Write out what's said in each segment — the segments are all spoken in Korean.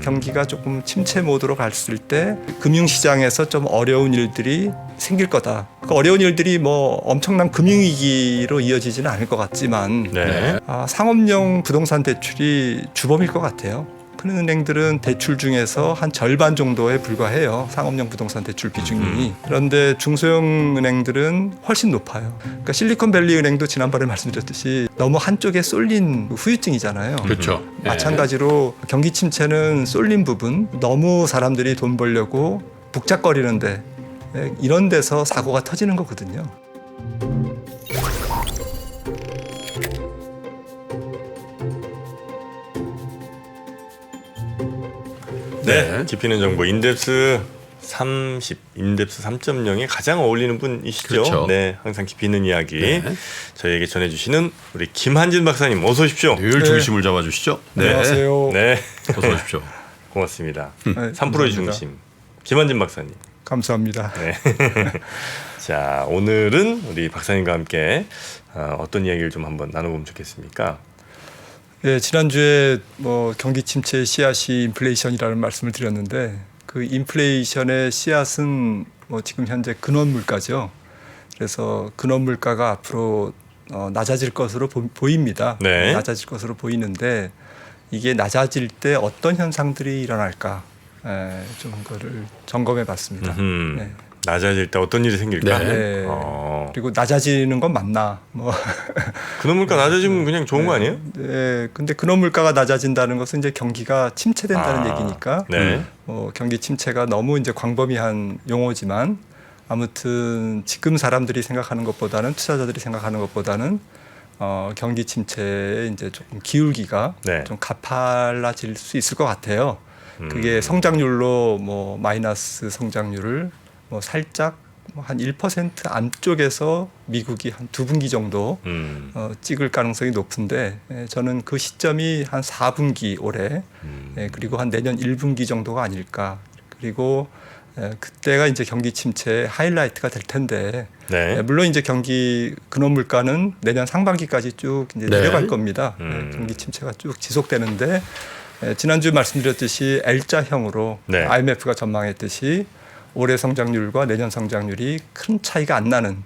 경기가 조금 침체 모드로 갔을 때 금융시장에서 좀 어려운 일들이 생길 거다. 그 어려운 일들이 뭐 엄청난 금융위기로 이어지지는 않을 것 같지만 네. 상업용 부동산 대출이 주범일 것 같아요. 큰 은행들은 대출 중에서 한 절반 정도에 불과해요. 상업용 부동산 대출 비중이. 그런데 중소형 은행들은 훨씬 높아요. 그러니까 실리콘밸리 은행도 지난번에 말씀드렸듯이 너무 한쪽에 쏠린 후유증이잖아요. 그렇죠. 마찬가지로 경기 침체는 쏠린 부분, 너무 사람들이 돈 벌려고 북적거리는데 이런 데서 사고가 터지는 거거든요. 네. 깊이는 정보 인덱스 30, 인덱스 3.0에 가장 어울리는 분이시죠. 그렇죠. 네, 항상 깊이 있는 이야기 네. 저희에게 전해주시는 우리 김한진 박사님 어서 오십시오. 늘 중심을 잡아주시죠. 네. 안녕하세요. 네, 어서 오십시오. 고맙습니다. 네, 3%의 감사합니다. 중심 김한진 박사님. 감사합니다. 네. 자, 오늘은 우리 박사님과 함께 어떤 이야기를 좀 한번 나눠보면 좋겠습니까? 예, 지난주에 뭐 경기 침체의 씨앗이 인플레이션이라는 말씀을 드렸는데 그 인플레이션의 씨앗은 뭐 지금 현재 근원 물가죠. 그래서 근원 물가가 앞으로 낮아질 것으로 보입니다. 네. 낮아질 것으로 보이는데 이게 낮아질 때 어떤 현상들이 일어날까 좀 그거를 점검해 봤습니다. 네. 낮아질 때 어떤 일이 생길까? 네. 그리고 낮아지는 건 맞나? 뭐 근원 물가 낮아지면 그냥 좋은 거 아니에요? 네, 근데 근원 물가가 낮아진다는 것은 이제 경기가 침체된다는 얘기니까 네. 경기 침체가 너무 이제 광범위한 용어지만 아무튼 지금 사람들이 생각하는 것보다는 투자자들이 생각하는 것보다는 경기 침체에 이제 조금 기울기가 네. 좀 가팔라질 수 있을 것 같아요. 그게 성장률로 뭐 마이너스 성장률을 뭐 살짝 한 1% 안쪽에서 미국이 한 2분기 정도 찍을 가능성이 높은데 저는 그 시점이 한 4분기 올해 그리고 한 내년 1분기 정도가 아닐까. 그리고 그때가 이제 경기 침체의 하이라이트가 될 텐데 네. 물론 이제 경기 근원 물가는 내년 상반기까지 쭉 이제 네. 내려갈 겁니다. 경기 침체가 쭉 지속되는데 지난주 말씀드렸듯이 L자형으로 네. IMF가 전망했듯이 올해 성장률과 내년 성장률이 큰 차이가 안 나는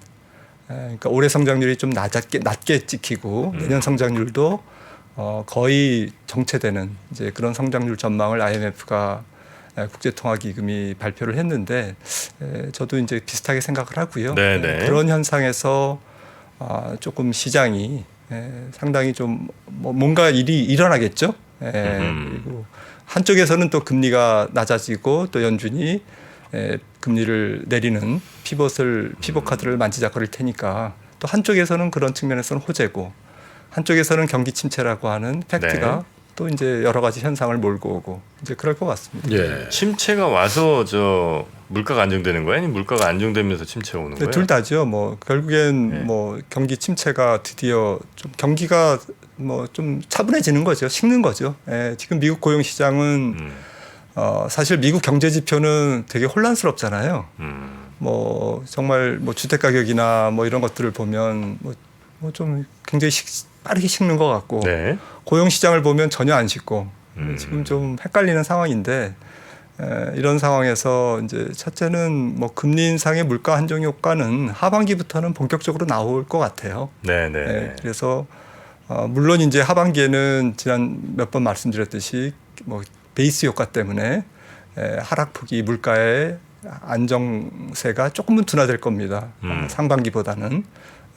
그러니까 올해 성장률이 좀 낮게 찍히고 내년 성장률도 거의 정체되는 이제 그런 성장률 전망을 IMF가 국제통화기금이 발표를 했는데 저도 이제 비슷하게 생각을 하고요. 네네. 그런 현상에서 조금 시장이 상당히 좀 뭔가 일이 일어나겠죠. 그리고 한쪽에서는 또 금리가 낮아지고 또 연준이 금리를 내리는 피벗 카드를 만지작거릴 테니까 또 한쪽에서는 그런 측면에서는 호재고 한쪽에서는 경기 침체라고 하는 팩트가 네. 또 이제 여러 가지 현상을 몰고 오고 이제 그럴 것 같습니다. 예. 침체가 와서 저 물가가 안정되는 거야? 아니면 물가가 안정되면서 침체가 오는 거예요? 둘 다죠. 뭐 결국엔 네. 뭐 경기 침체가 드디어 좀 경기가 뭐 좀 차분해지는 거죠. 식는 거죠. 지금 미국 고용 시장은 사실 미국 경제 지표는 되게 혼란스럽잖아요. 뭐 정말 뭐 주택 가격이나 뭐 이런 것들을 보면 뭐 좀 굉장히 빠르게 식는 것 같고 네. 고용 시장을 보면 전혀 안 식고 지금 좀 헷갈리는 상황인데 이런 상황에서 이제 첫째는 뭐 금리 인상의 물가 안정 효과는 하반기부터는 본격적으로 나올 것 같아요. 네네. 그래서 물론 이제 하반기에는 지난 몇 번 말씀드렸듯이 뭐 베이스 효과 때문에 하락폭이 물가의 안정세가 조금은 둔화될 겁니다. 상반기보다는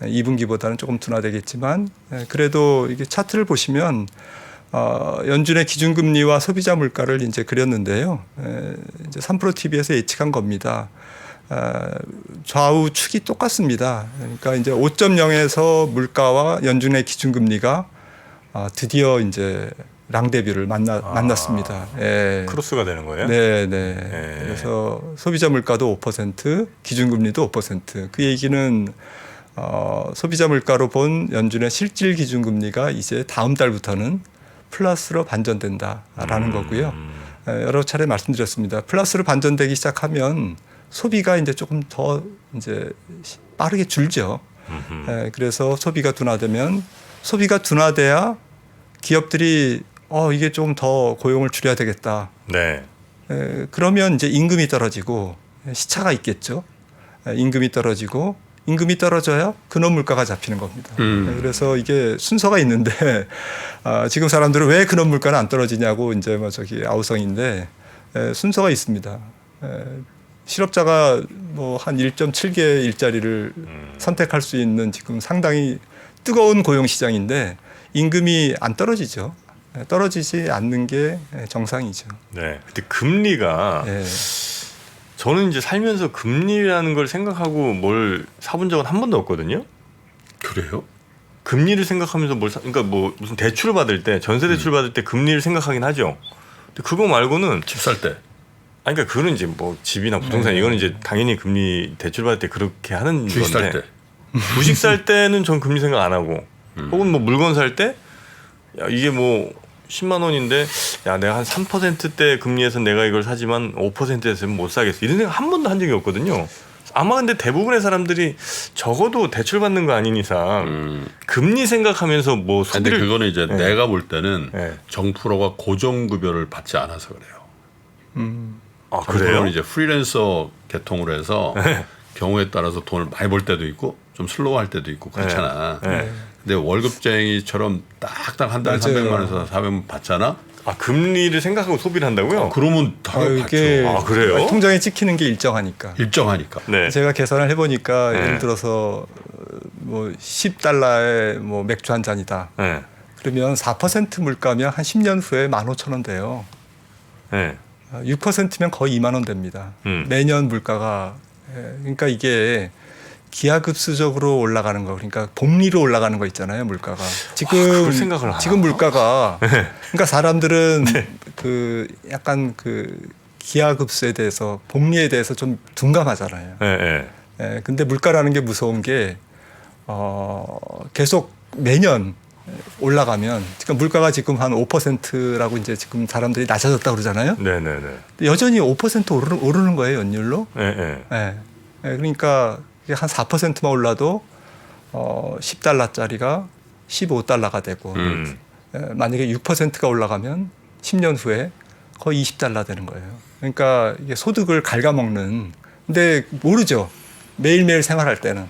2분기보다는 조금 둔화되겠지만 그래도 이게 차트를 보시면 연준의 기준금리와 소비자 물가를 이제 그렸는데요. 이제 3프로 TV에서 예측한 겁니다. 좌우 축이 똑같습니다. 그러니까 이제 5.0에서 물가와 연준의 기준금리가 드디어 이제 랑데뷰를 만났습니다. 크로스가 되는 거예요? 네. 그래서 소비자 물가도 5%, 기준금리도 5%. 그 얘기는 소비자 물가로 본 연준의 실질 기준금리가 이제 다음 달부터는 플러스로 반전된다라는 거고요. 여러 차례 말씀드렸습니다. 플러스로 반전되기 시작하면 소비가 이제 조금 더 이제 빠르게 줄죠. 그래서 소비가 둔화돼야 기업들이 이게 좀 더 고용을 줄여야 되겠다. 네. 그러면 이제 임금이 떨어지고 시차가 있겠죠. 임금이 떨어지고 임금이 떨어져야 근원 물가가 잡히는 겁니다. 그래서 이게 순서가 있는데 지금 사람들은 왜 근원 물가는 안 떨어지냐고 이제 뭐 저기 아우성인데 순서가 있습니다. 실업자가 뭐 한 1.7개 일자리를 선택할 수 있는 지금 상당히 뜨거운 고용 시장인데 임금이 안 떨어지죠. 떨어지지 않는 게 정상이죠. 네. 근데 금리가 예. 저는 이제 살면서 금리라는 걸 생각하고 뭘 사본 적은 한 번도 없거든요. 그래요? 금리를 생각하면서 그러니까 뭐 무슨 대출을 받을 때 전세 대출 받을 때 금리를 생각하긴 하죠. 근데 그거 말고는 집 살 때. 아니 그러니까 그거는 이제 뭐 집이나 부동산 이거는 이제 당연히 금리 대출 받을 때 그렇게 하는 주식 살 건데 때. 주식 살 때는 전 금리 생각 안 하고 혹은 뭐 물건 살 때 야, 이게 뭐 10만 원인데 야 내가 한 3%대 금리에서 내가 이걸 사지만 5%에서는 못 사겠어 이런 생각 한 번도 한 적이 없거든요. 아마 근데 대부분의 사람들이 적어도 대출 받는 거 아닌 이상 금리 생각하면서 뭐 근데 소비를 그거는 이제 네. 내가 볼 때는 네. 정프로가 고정급여를 받지 않아서 그래요. 아 정프로는 그래요? 이제 프리랜서 계통으로 해서 경우에 따라서 돈을 많이 벌 때도 있고 좀 슬로우할 때도 있고 그렇잖아. 네. 근데 월급쟁이처럼 딱딱 한 달에 맞아요. 300만 원에서 400만 받잖아. 아 금리를 생각하고 소비를 한다고요? 그러면 당연히 이게 받죠. 아, 그래요? 통장에 찍히는 게 일정하니까. 일정하니까. 네. 제가 계산을 해보니까 네. 예를 들어서 뭐 10달러에 뭐 맥주 한 잔이다. 네. 그러면 4% 물가면 한 10년 후에 15,000원 돼요. 네. 6%면 거의 2만 원 됩니다. 음. 매년 물가가 그러니까 이게 기하급수적으로 올라가는 거 그러니까 복리로 올라가는 거 있잖아요 물가가 그걸 생각을 안 지금 하나? 물가가 그러니까 사람들은 그 약간 그 기하급수에 대해서 복리에 대해서 좀 둔감하잖아요. 네. 네. 근데 물가라는 게 무서운 게 계속 매년 올라가면 지금 물가가 지금 한 5%라고 이제 지금 사람들이 낮아졌다 그러잖아요. 네네네. 여전히 5% 오르는 거예요 연율로. 네. 그러니까 한 4%만 올라도 10달러짜리가 15달러가 되고 만약에 6%가 올라가면 10년 후에 거의 20달러 되는 거예요. 그러니까 이게 소득을 갉아먹는. 근데 모르죠. 매일매일 생활할 때는.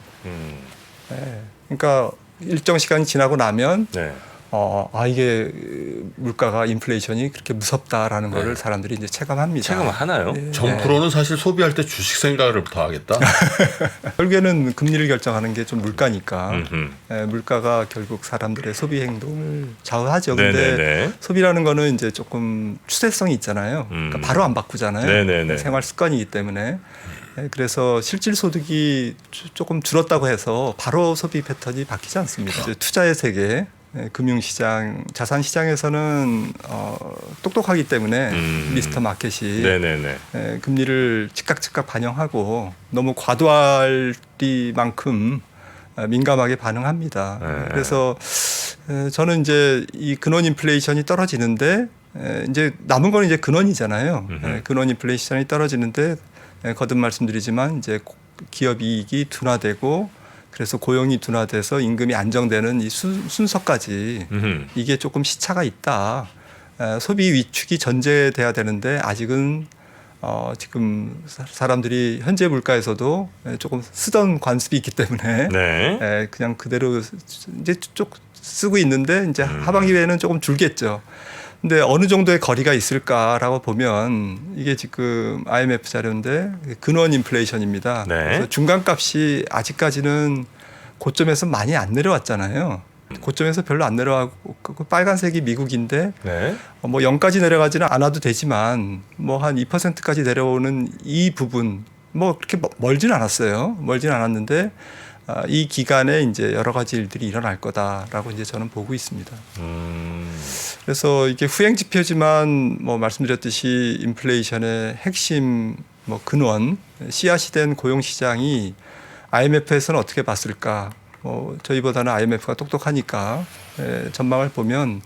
그러니까 일정 시간이 지나고 나면 네. 이게 물가가 인플레이션이 그렇게 무섭다라는 거를 사람들이 이제 체감합니다. 체감을 하나요? 정프로는 사실 소비할 때 주식 생각을 더 하겠다. 결국에는 금리를 결정하는 게 좀 물가니까 음흠. 물가가 결국 사람들의 소비 행동을 좌우하죠. 근데 네네네. 소비라는 거는 이제 조금 추세성이 있잖아요. 그러니까 바로 안 바꾸잖아요. 네네네. 생활 습관이기 때문에. 그래서 실질 소득이 조금 줄었다고 해서 바로 소비 패턴이 바뀌지 않습니다. 이제 투자의 세계, 금융시장, 자산시장에서는 똑똑하기 때문에 미스터 마켓이 네네네. 금리를 즉각 반영하고 너무 과도할리만큼 민감하게 반응합니다. 네. 그래서 저는 이제 이 근원 인플레이션이 떨어지는데 이제 남은 건 이제 근원이잖아요. 근원 인플레이션이 떨어지는데 거듭 말씀드리지만 이제 기업 이익이 둔화되고 그래서 고용이 둔화돼서 임금이 안정되는 이 순서까지 이게 조금 시차가 있다. 소비 위축이 전제돼야 되는데 아직은 지금 사람들이 현재 물가에서도 조금 쓰던 관습이 있기 때문에 네. 그냥 그대로 이제 쭉 쓰고 있는데 이제 하반기에는 조금 줄겠죠. 근데 어느 정도의 거리가 있을까라고 보면 이게 지금 IMF 자료인데 근원 인플레이션입니다. 네. 그래서 중간값이 아직까지는 고점에서 많이 안 내려왔잖아요. 고점에서 별로 안 내려가고 그 빨간색이 미국인데 네. 뭐 0까지 내려가지는 않아도 되지만 뭐 한 2%까지 내려오는 이 부분 뭐 그렇게 멀지는 않았어요. 멀지는 않았는데 이 기간에 이제 여러 가지 일들이 일어날 거다라고 이제 저는 보고 있습니다. 그래서 이게 후행 지표지만 뭐 말씀드렸듯이 인플레이션의 핵심 뭐 근원 씨앗이 된 고용 시장이 IMF에서는 어떻게 봤을까? 저희보다는 IMF가 똑똑하니까 전망을 보면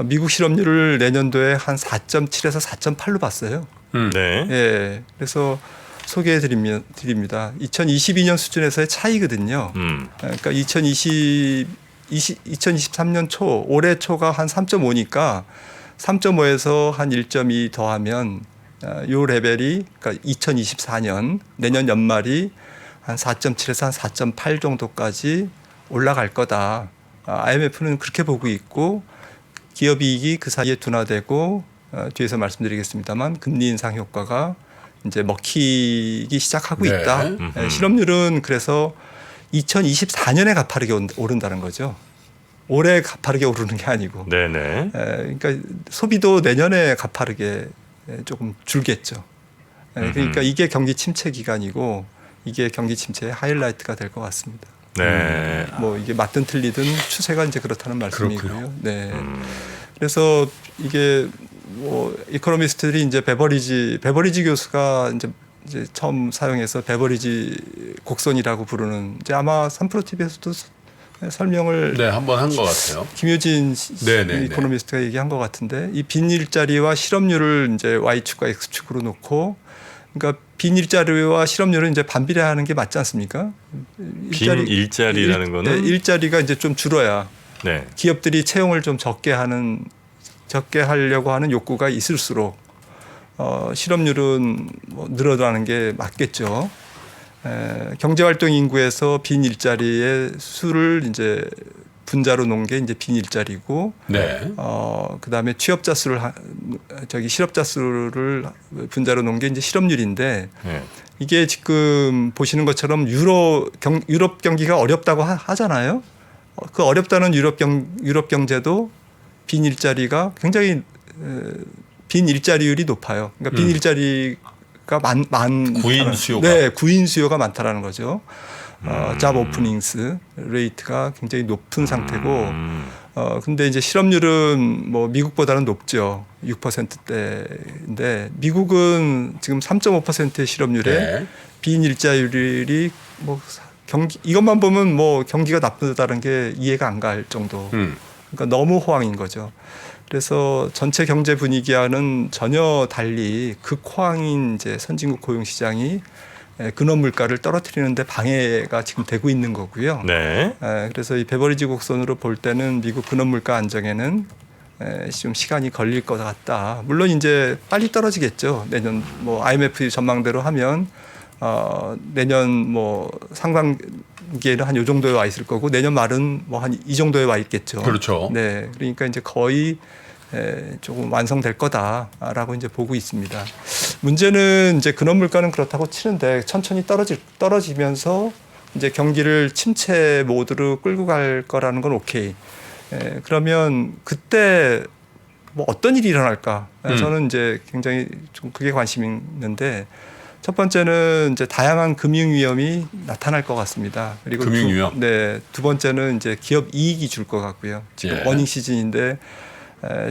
미국 실업률을 내년도에 한 4.7에서 4.8로 봤어요. 네. 예, 그래서 소개해 드립니다. 2022년 수준에서의 차이거든요. 그러니까 2023년 초, 올해 초가 한 3.5니까 3.5에서 한 1.2 더하면 요 레벨이 그러니까 2024년 내년 연말이 한 4.7에서 한 4.8 정도까지 올라갈 거다. IMF는 그렇게 보고 있고 기업 이익이 그 사이에 둔화되고 뒤에서 말씀드리겠습니다만 금리 인상 효과가 이제 먹히기 시작하고 네. 있다. 실업률은 그래서 2024년에 가파르게 오른다는 거죠. 올해 가파르게 오르는 게 아니고. 네네. 그러니까 소비도 내년에 가파르게 조금 줄겠죠. 그러니까 이게 경기 침체 기간이고 이게 경기 침체의 하이라이트가 될 것 같습니다. 네. 뭐 이게 맞든 틀리든 추세가 이제 그렇다는 말씀이고요. 그렇군요. 네. 그래서 이게 뭐 이코노미스트들이 이제 베버리지 교수가 이제 처음 사용해서 베버리지 곡선이라고 부르는 이제 아마 3프로 TV에서도 설명을 네, 한번 한 것 같아요. 김효진 네네네. 이코노미스트가 얘기한 것 같은데 이 빈 일자리와 실업률을 이제 Y축과 X축으로 놓고 그러니까 빈 일자리와 실업률은 이제 반비례하는 게 맞지 않습니까? 빈 일자리라는 거는 네, 일자리가 이제 좀 줄어야 네. 기업들이 채용을 좀 적게 하려고 하는 욕구가 있을수록 실업률은 뭐 늘어나는 게 맞겠죠. 경제활동 인구에서 빈 일자리의 수를 이제 분자로 놓은 게 이제 빈 일자리고, 네. 그다음에 취업자 수를 실업자 수를 분자로 놓은 게 이제 실업률인데 네. 이게 지금 보시는 것처럼 유럽 경기가 어렵다고 하잖아요. 그 어렵다는 유럽 경제도 빈 일자리가 굉장히 빈 일자리율이 높아요. 그러니까 빈 일자리가 구인 수요가. 네, 구인 수요가 많다라는 거죠. 잡 오프닝스 레이트가 굉장히 높은 상태고, 근데 이제 실업률은 뭐 미국보다는 높죠. 6%대인데 미국은 지금 3.5%의 실업률에 네. 빈 일자율이 뭐 이것만 보면 뭐 경기가 나쁘다는 게 이해가 안 갈 정도. 그러니까 너무 호황인 거죠. 그래서 전체 경제 분위기와는 전혀 달리 극호황인 이제 선진국 고용 시장이 근원 물가를 떨어뜨리는데 방해가 지금 되고 있는 거고요. 네. 그래서 이 베버리지 곡선으로 볼 때는 미국 근원 물가 안정에는 좀 시간이 걸릴 것 같다. 물론 이제 빨리 떨어지겠죠. 내년 뭐 IMF 전망대로 하면 내년 뭐 상반기에는 한 요 정도에 와 있을 거고 내년 말은 뭐 한 이 정도에 와 있겠죠. 그렇죠. 네, 그러니까 이제 거의 조금 완성될 거다라고 이제 보고 있습니다. 문제는 이제 근원 물가는 그렇다고 치는데 천천히 떨어지면서 이제 경기를 침체 모드로 끌고 갈 거라는 건 오케이. 그러면 그때 뭐 어떤 일이 일어날까? 저는 이제 굉장히 좀 그게 관심이 있는데 첫 번째는 이제 다양한 금융 위험이 나타날 것 같습니다. 그리고 금융 위험. 두 번째는 이제 기업 이익이 줄 것 같고요. 지금 예. 어닝 시즌인데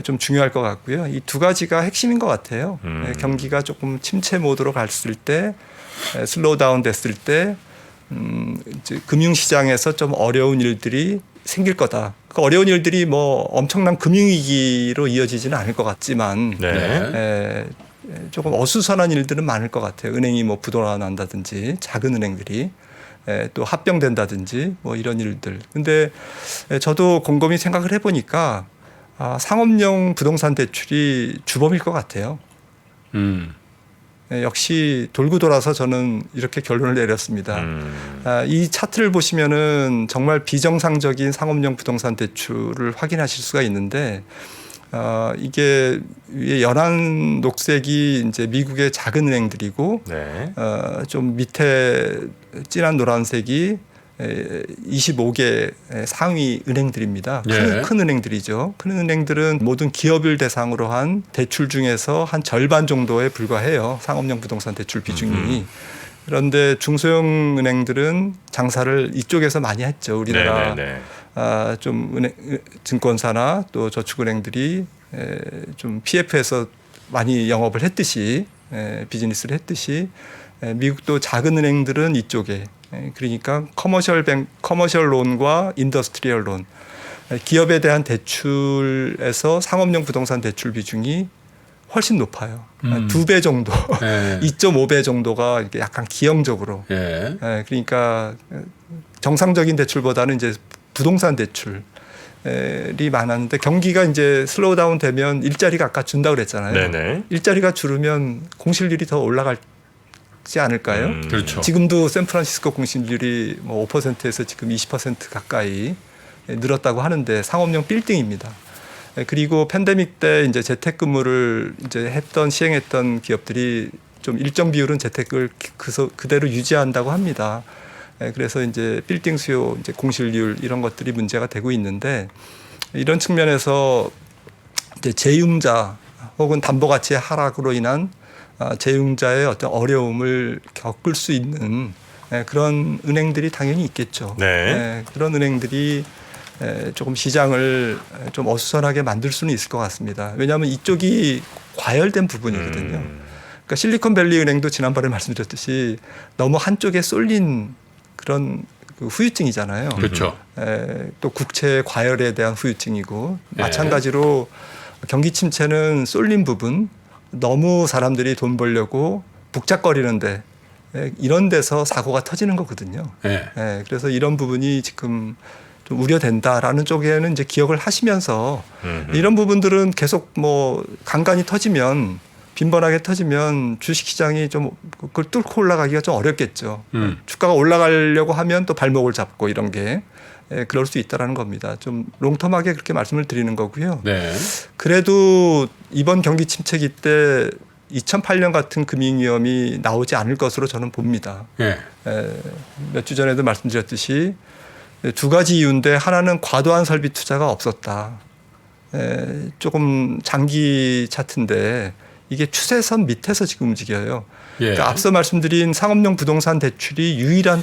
좀 중요할 것 같고요. 이 두 가지가 핵심인 것 같아요. 경기가 조금 침체 모드로 갔을 때, 슬로우 다운 됐을 때, 이제 금융 시장에서 좀 어려운 일들이 생길 거다. 그 어려운 일들이 뭐 엄청난 금융 위기로 이어지지는 않을 것 같지만, 네. 조금 어수선한 일들은 많을 것 같아요. 은행이 뭐 부도난다든지 작은 은행들이 또 합병된다든지 뭐 이런 일들. 근데 저도 곰곰이 생각을 해보니까 상업용 부동산 대출이 주범일 것 같아요. 역시 돌고 돌아서 저는 이렇게 결론을 내렸습니다. 이 차트를 보시면은 정말 비정상적인 상업용 부동산 대출을 확인하실 수가 있는데 이게 위에 연한 녹색이 이제 미국의 작은 은행들이고 네. 좀 밑에 진한 노란색이 25개 상위 은행들입니다. 예. 큰 은행들이죠. 큰 은행들은 모든 기업을 대상으로 한 대출 중에서 한 절반 정도에 불과해요. 상업용 부동산 대출 비중이. 그런데 중소형 은행들은 장사를 이쪽에서 많이 했죠. 우리나라 좀 증권사나 또 저축은행들이 좀 PF에서 많이 영업을 했듯이 비즈니스를 했듯이 미국도 작은 은행들은 이쪽에 그러니까 커머셜 론과 인더스트리얼 론 기업에 대한 대출에서 상업용 부동산 대출 비중이 훨씬 높아요. 2배 정도, 네. 2.5배 정도가 이렇게 약간 기형적으로. 예. 그러니까 정상적인 대출보다는 이제 부동산 대출 많았는데 경기가 이제 슬로우 다운 되면 일자리가 아까 준다 그랬잖아요. 네네. 일자리가 줄으면 공실률이 더 올라갈지 않을까요? 그렇죠. 지금도 샌프란시스코 공실률이 뭐 5%에서 지금 20% 가까이 늘었다고 하는데 상업용 빌딩입니다. 그리고 팬데믹 때 이제 재택근무를 이제 시행했던 기업들이 좀 일정 비율은 재택을 그대로 유지한다고 합니다. 그래서 이제 빌딩 수요, 이제 공실률 이런 것들이 문제가 되고 있는데 이런 측면에서 이제 재융자 혹은 담보가치의 하락으로 인한 재융자의 어떤 어려움을 겪을 수 있는 그런 은행들이 당연히 있겠죠. 네. 그런 은행들이 조금 시장을 좀 어수선하게 만들 수는 있을 것 같습니다. 왜냐하면 이쪽이 과열된 부분이거든요. 그러니까 실리콘밸리 은행도 지난번에 말씀드렸듯이 너무 한쪽에 쏠린 그런 그 후유증이잖아요. 그렇죠. 또 국채 과열에 대한 후유증이고 네. 마찬가지로 경기 침체는 쏠린 부분 너무 사람들이 돈 벌려고 북적거리는데 이런 데서 사고가 터지는 거거든요. 네. 그래서 이런 부분이 지금 좀 우려된다라는 쪽에는 이제 기억을 하시면서 이런 부분들은 계속 뭐 간간히 터지면 빈번하게 터지면 주식시장이 좀 그걸 뚫고 올라가기가 좀 어렵겠죠. 주가가 올라가려고 하면 또 발목을 잡고 이런 게 그럴 수 있다라는 겁니다. 좀 롱텀하게 그렇게 말씀을 드리는 거고요. 네. 그래도 이번 경기 침체기 때 2008년 같은 금융위험이 나오지 않을 것으로 저는 봅니다. 네. 몇 주 전에도 말씀드렸듯이 두 가지 이유인데 하나는 과도한 설비 투자가 없었다. 조금 장기 차트인데 이게 추세선 밑에서 지금 움직여요. 예. 그러니까 앞서 말씀드린 상업용 부동산 대출이 유일한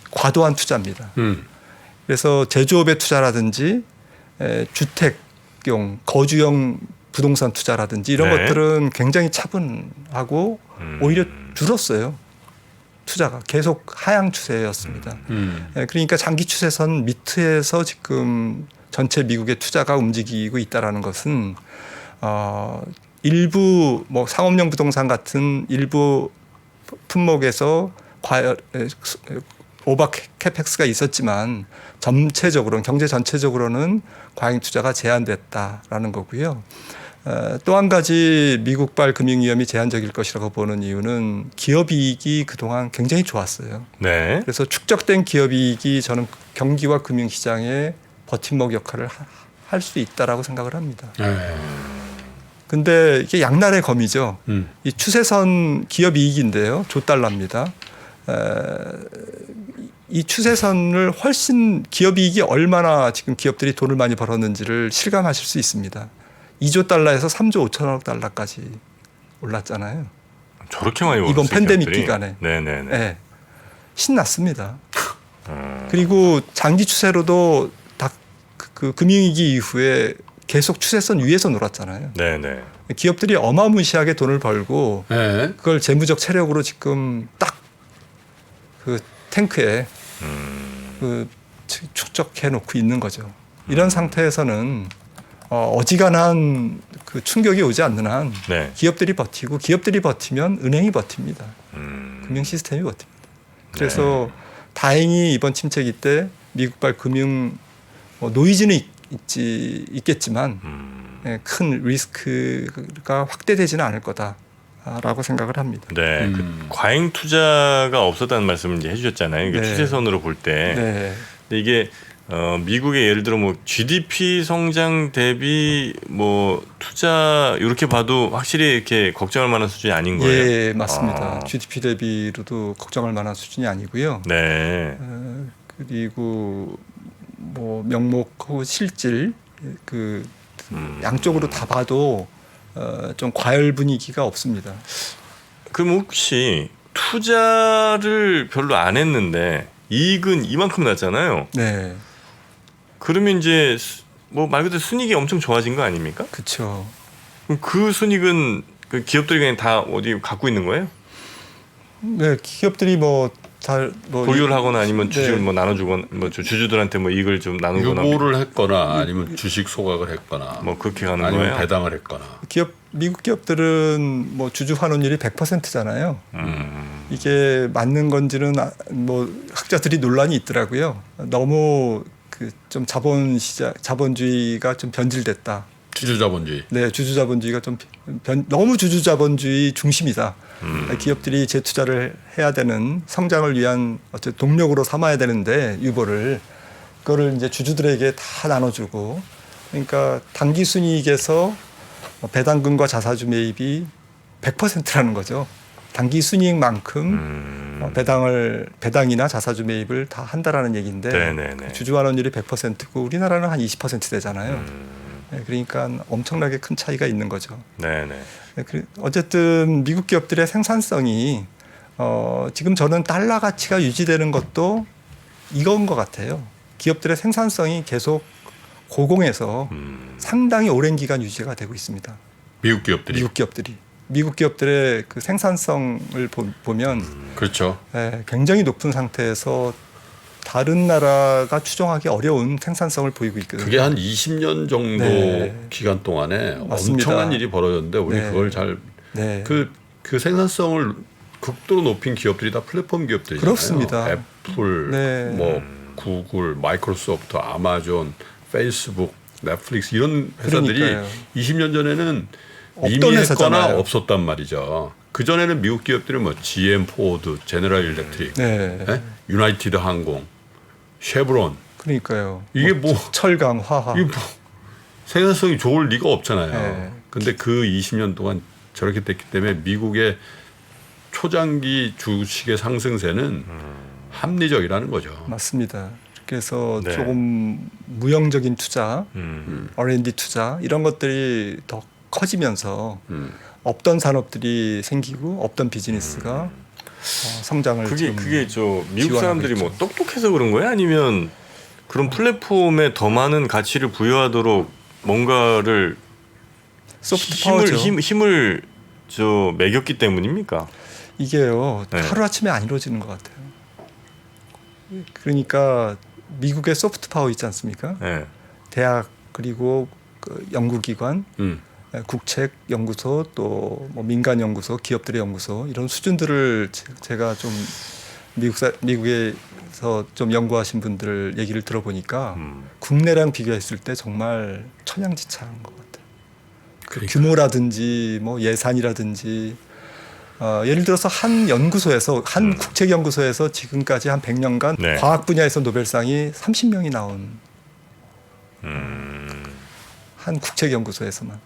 과도한 투자입니다. 그래서 제조업의 투자라든지 주택용, 거주용 부동산 투자라든지 이런 네. 것들은 굉장히 차분하고 오히려 줄었어요. 투자가 계속 하향 추세였습니다. 그러니까 장기 추세선 밑에서 지금 전체 미국의 투자가 움직이고 있다라는 것은 일부 뭐 상업용 부동산 같은 일부 품목에서 오버 캐펙스가 있었지만 전체적으로는 경제 전체적으로는 과잉 투자가 제한됐다라는 거고요. 또 한 가지 미국발 금융위험이 제한적일 것이라고 보는 이유는 기업이익이 그동안 굉장히 좋았어요. 네. 그래서 축적된 기업이익이 저는 경기와 금융시장의 버팀목 역할을 할 수 있다라고 생각을 합니다. 근데 이게 양날의 검이죠. 이 추세선 기업이익인데요. 조달러입니다. 이 추세선을 훨씬 기업이익이 얼마나 지금 기업들이 돈을 많이 벌었는지를 실감하실 수 있습니다. 2조 달러에서 3조 5천억 달러까지 올랐잖아요. 저렇게 많이 올랐어요. 이번 팬데믹 기업들이. 기간에. 네네네. 네. 신났습니다. 그리고 장기 추세로도 그 금융위기 이후에 계속 추세선 위에서 놀았잖아요. 네네. 기업들이 어마무시하게 돈을 벌고 네. 그걸 재무적 체력으로 지금 딱 그 탱크에 그 축적해 놓고 있는 거죠. 이런 상태에서는 어지간한 그 충격이 오지 않는 한 네. 기업들이 버티고 기업들이 버티면 은행이 버팁니다. 금융 시스템이 버팁니다. 그래서 다행히 이번 침체기 때 미국발 금융 노이즈는 있겠지만 큰 리스크가 확대되지는 않을 거다라고 생각을 합니다. 네. 그 과잉 투자가 없었다는 말씀을 이제 해주셨잖아요. 이게 네. 추세선으로 볼 때. 네. 근데 이게 미국의 예를 들어 뭐 GDP 성장 대비 뭐 투자 이렇게 봐도 확실히 이렇게 걱정할 만한 수준이 아닌 거예요. 예, 맞습니다. GDP 대비로도 걱정할 만한 수준이 아니고요. 네. 그리고 뭐 명목하고 실질 그 양쪽으로 다 봐도 좀 과열 분위기가 없습니다. 그럼 혹시 투자를 별로 안 했는데 이익은 이만큼 났잖아요. 네, 그러면 이제 뭐 말 그대로 순이익이 엄청 좋아진 거 아닙니까? 그렇죠. 그럼 그 순이익은 그 기업들이 그냥 다 어디 갖고 있는 거예요? 네, 기업들이 뭐 보유를 하거나 아니면 주식을 네. 뭐 나눠주거나 뭐 주주들한테 뭐 이익을 좀 나누거나 유보를 했거나 아니면 주식 소각을 했거나 뭐 그렇게 가는 아니면 거예요. 배당을 했거나. 미국 기업들은 뭐 주주 환원율이 100%잖아요. 이게 맞는 건지는 뭐 학자들이 논란이 있더라고요. 너무 그 좀 자본주의가 좀 변질됐다. 주주자본주의. 네, 주주자본주의가 좀 너무 주주자본주의 중심이다. 기업들이 재투자를 해야 되는 성장을 위한 어쨌든 동력으로 삼아야 되는데 유보를 그거를 이제 주주들에게 다 나눠주고 그러니까 당기 순이익에서 배당금과 자사주 매입이 100%라는 거죠. 당기 순이익만큼 배당이나 자사주 매입을 다 한다라는 얘기인데 네네네. 주주 환원율이 100%고 우리나라는 한 20% 되잖아요. 네, 그러니까 엄청나게 큰 차이가 있는 거죠. 네네. 네, 어쨌든 미국 기업들의 생산성이 지금 저는 달러 가치가 유지되는 것도 이건 것 같아요. 기업들의 생산성이 계속 고공에서 상당히 오랜 기간 유지가 되고 있습니다. 미국 기업들이. 미국 기업들의 그 생산성을 보면 그렇죠. 굉장히 높은 상태에서 다른 나라가 추정하기 어려운 생산성을 보이고 있거든요. 그게 한 20년 정도 네. 기간 동안에 맞습니다. 엄청난 일이 벌어졌는데 우리 네. 그걸 잘 그 생산성을 극도로 높인 기업들이 다 플랫폼 기업들이잖아요. 그렇습니다. 애플, 네. 뭐 구글, 마이크로소프트, 아마존, 페이스북, 넷플릭스 이런 회사들이 그러니까요. 20년 전에는 없던 이미 했거나 회사잖아요. 없었단 말이죠. 그 전에는 미국 기업들이 뭐 GM, 포드, 제너럴 일렉트릭, 유나이티드 항공, 쉐브론 그러니까요. 이게 뭐 철강, 화학. 이게 뭐 생산성이 좋을 리가 없잖아요. 네. 근데 그 20년 동안 저렇게 됐기 때문에 미국의 초장기 주식의 상승세는 합리적이라는 거죠. 맞습니다. 그래서 네. 조금 무형적인 투자, R&D 투자 이런 것들이 더 커지면서 없던 산업들이 생기고 없던 비즈니스가 성장을 그게 저 미국 지원하고 사람들이 있죠. 뭐 똑똑해서 그런 거야? 아니면 그런 플랫폼에 더 많은 가치를 부여하도록 뭔가를 소프트 파워죠. 힘을 저 매겼기 때문입니까? 이게요 네. 하루 아침에 안 이루어지는 것 같아요. 그러니까 미국의 소프트 파워 있지 않습니까? 네. 대학 그리고 그 연구기관, 국책 연구소 또 뭐 민간 연구소, 기업들의 연구소 이런 수준들을 제가 좀 미국에서 좀 연구하신 분들 얘기를 들어보니까 국내랑 비교했을 때 정말 천양지차한 것 같아요. 그러니까. 규모라든지 뭐 예산이라든지 예를 들어서 한 연구소에서 한 국책 연구소에서 지금까지 한 100년간 네. 과학 분야에서 노벨상이 30명이 나온 한 국책 연구소에서만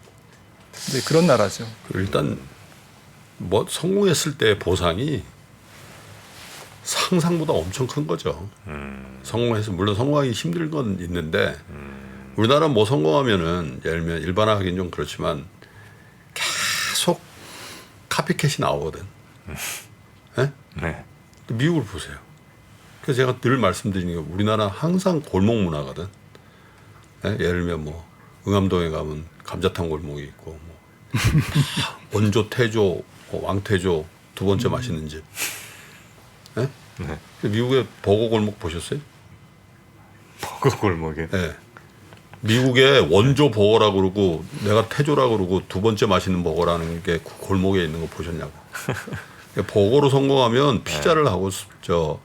이제 그런 나라죠. 일단 뭐 성공했을 때 보상이 상상보다 엄청 큰 거죠. 성공해서 물론 성공하기 힘든 건 있는데 우리나라 뭐 성공하면은 예를 들면 일반화하기는 좀 그렇지만 계속 카피캣이 나오거든. 네? 네. 미국을 보세요. 그래서 제가 늘 말씀드리는 게 우리나라 항상 골목 문화거든. 네? 예를 들면 뭐 응암동에 가면 감자탕 골목이 있고 뭐 원조, 태조, 왕태조 두 번째 맛있는 집. 네? 네. 미국의 버거 골목 보셨어요? 버거 골목에. 네. 미국의 원조 버거라고 그러고 내가 태조라고 그러고 두 번째 맛있는 버거라는 게 그 골목에 있는 거 보셨냐고. 버거로 성공하면 피자를 하고 저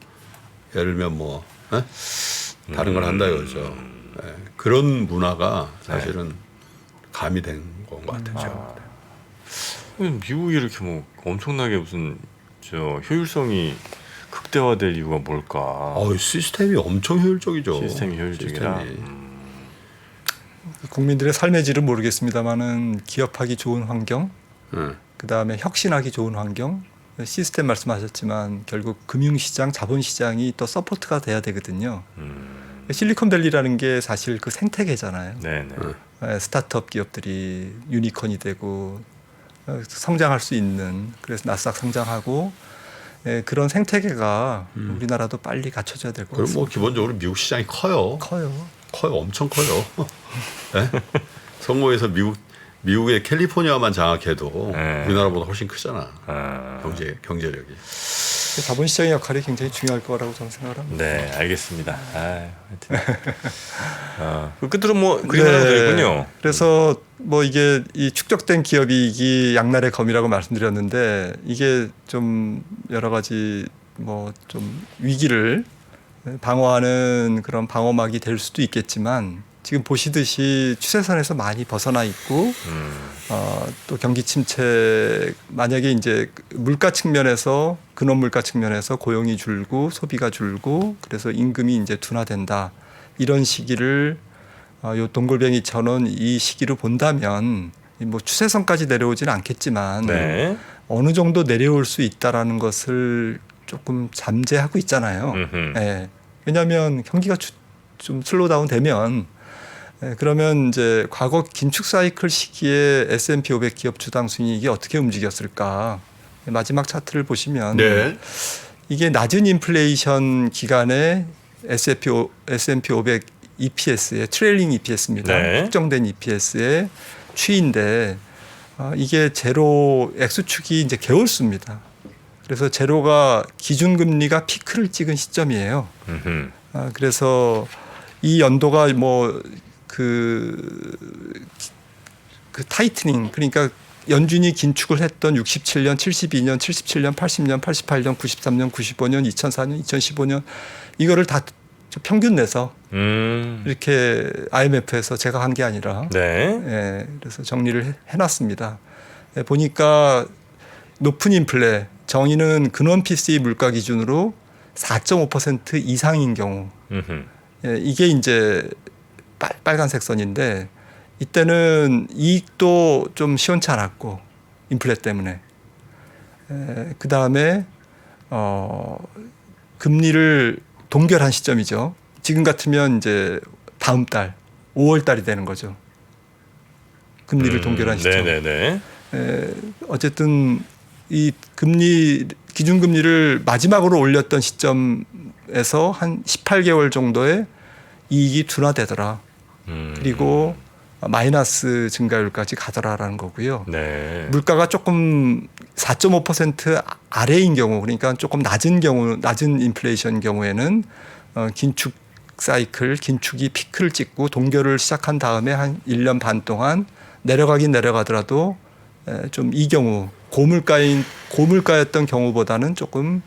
예를 들면 뭐 다른 걸 한다 이거죠. 네. 그런 문화가 사실은 가미된 건 것 같아요. 미국이 이렇게 뭐 엄청나게 무슨 저 효율성이 극대화될 이유가 뭘까? 시스템이 엄청 효율적이죠. 시스템이 효율적이라. 국민들의 삶의 질은 모르겠습니다만은 기업하기 좋은 환경, 그 다음에 혁신하기 좋은 환경, 시스템 말씀하셨지만 결국 금융시장, 자본시장이 또 서포트가 돼야 되거든요. 실리콘밸리라는 게 사실 그 생태계잖아요. 네네. 스타트업 기업들이 유니콘이 되고 성장할 수 있는 그래서 나스닥 성장하고 그런 생태계가 우리나라도 빨리 갖춰져야 될 것 그럼 같습니다. 뭐 기본적으로 미국 시장이 커요. 커요. 엄청 커요. 네? 성공해서 미국의 캘리포니아만 장악해도 네. 우리나라보다 훨씬 크잖아. 경제력이. 자본시장의 역할이 굉장히 중요할 거라고 저는 생각을 합니다. 네, 알겠습니다. 하여튼. 그 끝으로 뭐 그림 하나 드렸군요. 그래서 뭐 이게 이 축적된 기업이익이 양날의 검이라고 말씀드렸는데 이게 좀 여러 가지 뭐 좀 위기를 방어하는 그런 방어막이 될 수도 있겠지만 지금 보시듯이 추세선에서 많이 벗어나 있고 또 경기 침체 만약에 이제 물가 측면에서 근원 물가 측면에서 고용이 줄고 소비가 줄고 그래서 임금이 이제 둔화된다 이런 시기를 요 동글뱅이 천원 이 시기로 본다면 뭐 추세선까지 내려오지는 않겠지만 네. 어느 정도 내려올 수 있다라는 것을 조금 잠재하고 있잖아요. 예. 왜냐하면 경기가 좀 슬로우다운 되면 그러면 이제 과거 긴축 사이클 시기에 S&P 500 기업 주당 순이익이 어떻게 움직였을까? 마지막 차트를 보시면 네. 이게 낮은 인플레이션 기간에 S&P 500 EPS의 트레일링 EPS입니다. 네. 확정된 EPS의 추이인데 이게 제로 X축이 이제 개월수입니다. 그래서 제로가 기준금리가 피크를 찍은 시점이에요. 그래서 이 연도가 뭐 그 타이트닝 그러니까 연준이 긴축을 했던 67년, 72년, 77년, 80년, 88년, 93년, 95년, 2004년, 2015년 이거를 다 평균 내서 이렇게 IMF에서 제가 한 게 아니라 네. 예, 그래서 정리를 해놨습니다. 보니까 높은 인플레 정의는 근원 PCE 물가 기준으로 4.5% 이상인 경우 이게 이제 빨간색 선인데 이때는 이익도 좀 시원치 않았고 인플레 때문에 그 다음에 금리를 동결한 시점이죠. 지금 같으면 이제 다음 달 5월 달이 되는 거죠. 금리를 동결한 시점. 네네네. 어쨌든 이 금리 기준금리를 마지막으로 올렸던 시점에서 한 18개월 정도의 이익이 둔화되더라. 그리고 마이너스 증가율까지 가더라라는 거고요. 네. 물가가 조금 4.5% 아래인 경우, 그러니까 조금 낮은 경우, 낮은 인플레이션 경우에는 긴축 사이클, 긴축이 피크를 찍고 동결을 시작한 다음에 한 1년 반 동안 내려가긴 내려가더라도 좀 이 경우 고물가였던 경우보다는 조금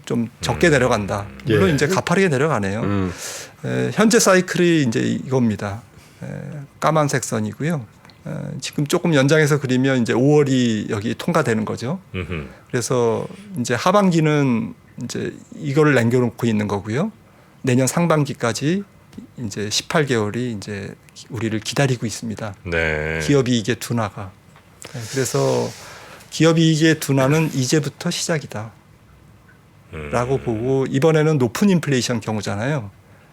좀 적게 내려간다. 물론 예. 이제 가파르게 내려가네요. 현재 사이클이 이제 이겁니다. 까만색 선이고요. 지금 조금 연장해서 그리면 이제 5월이 여기 통과되는 거죠. 그래서 이제 하반기는 이제 이거를 남겨놓고 있는 거고요. 내년 상반기까지 이제 18개월이 이제 우리를 기다리고 있습니다. 네. 기업 이익의 둔화가. 그래서 기업 이익의 둔화는 이제부터 시작이다. 라고 보고 이번에는 높은 인플레이션 경우잖아요.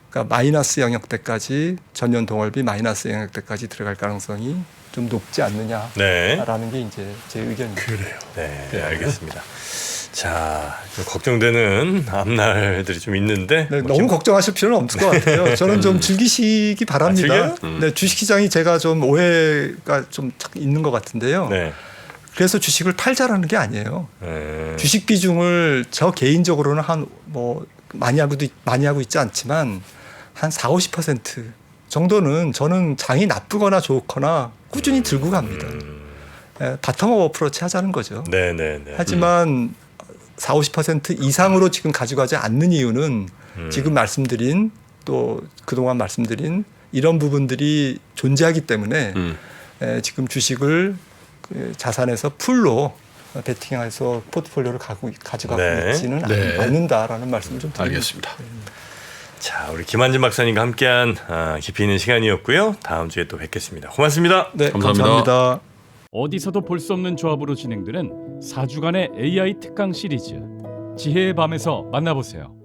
그러니까 마이너스 영역대까지 전년 동월비 마이너스 영역대까지 들어갈 가능성이 좀 높지 않느냐라는 네. 게 이제 제 의견입니다. 그래요. 네, 알겠습니다. 자, 좀 걱정되는 앞날들이 좀 있는데 네, 뭐 너무 걱정하실 필요는 없을 것 같아요. 저는 좀 즐기시기 바랍니다. 즐겨요? 네, 주식시장이 제가 좀 오해가 좀 있는 것 같은데요. 네. 그래서 주식을 팔자라는 게 아니에요. 네. 주식 비중을 저 개인적으로는 한 뭐 많이 하고 있지 않지만 한 40~50% 정도는 저는 장이 나쁘거나 좋거나 꾸준히 들고 갑니다. 바텀업 어프로치 하자는 거죠. 네네네. 하지만 40~50% 이상으로 지금 가져가지 않는 이유는 지금 말씀드린 또 그동안 말씀드린 이런 부분들이 존재하기 때문에 지금 주식을 자산에서 풀로 베팅해서 포트폴리오를 가져가고 네. 있지는 네. 않는다라는 말씀을 좀 드립니다. 알겠습니다. 자, 우리 김한진 박사님과 함께한 깊이 있는 시간이었고요. 다음 주에 또 뵙겠습니다. 고맙습니다. 네, 감사합니다. 감사합니다. 어디서도 볼 수 없는 조합으로 진행되는 4주간의 AI 특강 시리즈 지혜의 밤에서 만나보세요.